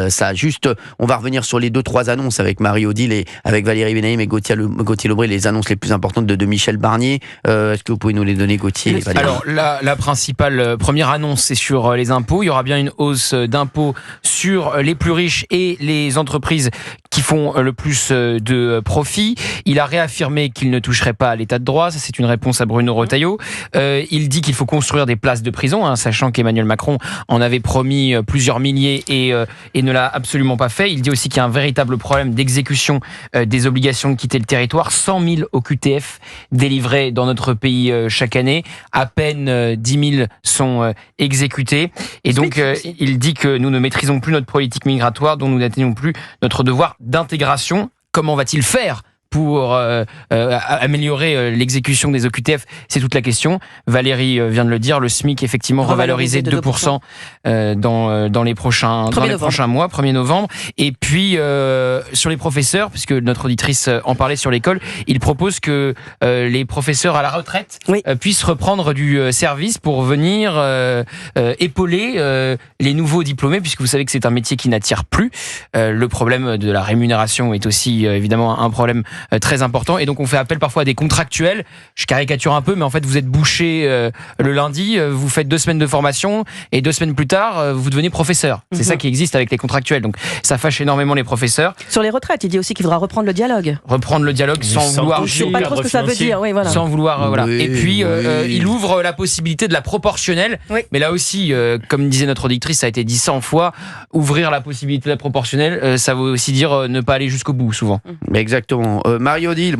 ça. Juste, on va revenir sur les 2-3 annonces avec Marie-Odile et avec Valérie Benaïm et Gauthier Lebret, les annonces les plus importantes de Michel Barnier. Est-ce que vous pouvez nous les donner, Gauthier et Valérie? Alors, la principale première annonce, c'est sur les impôts. Il y aura bien une hausse d'impôts sur les plus riches et les entreprises qui font le plus de profits. Il a réaffirmé qu'il ne toucherait pas à l'état de droit. Ça, c'est une réponse à Bruno Retailleau. Il dit qu'il faut construire des places de prison, sachant qu'Emmanuel Macron en avait promis plusieurs milliers et ne l'a absolument pas fait. Il dit aussi qu'il y a un véritable problème d'exécution des obligations de quitter le territoire. 100 000 OQTF délivrés dans notre pays chaque année. À peine 10 000 sont exécutés. Et donc, il dit que nous ne maîtrisons plus notre politique migratoire, dont nous n'atteignons plus notre devoir d'intégration. Comment va-t-il faire pour améliorer l'exécution des OQTF? C'est toute la question. Valérie vient de le dire, le SMIC effectivement revalorisé de 2% dans les prochains mois, 1er novembre. Et puis sur les professeurs, puisque notre auditrice en parlait sur l'école, il propose que les professeurs à la retraite puissent reprendre du service pour venir épauler les nouveaux diplômés, puisque vous savez que c'est un métier qui n'attire plus. Le problème de la rémunération est aussi évidemment un problème très important, et donc on fait appel parfois à des contractuels. Je caricature un peu, mais en fait vous êtes bouché le lundi, vous faites 2 semaines de formation et 2 semaines plus tard vous devenez professeur. C'est ça qui existe avec les contractuels, donc ça fâche énormément les professeurs. Sur les retraites, il dit aussi qu'il faudra reprendre le dialogue. Reprendre le dialogue sans vouloir... Je ne sais pas trop ce que ça veut dire. Oui, voilà. Sans vouloir... voilà. Et puis il ouvre la possibilité de la proportionnelle, mais là aussi, comme disait notre auditrice, ça a été dit 100 fois, ouvrir la possibilité de la proportionnelle, ça veut aussi dire ne pas aller jusqu'au bout souvent. Exactement. Marie-Odile,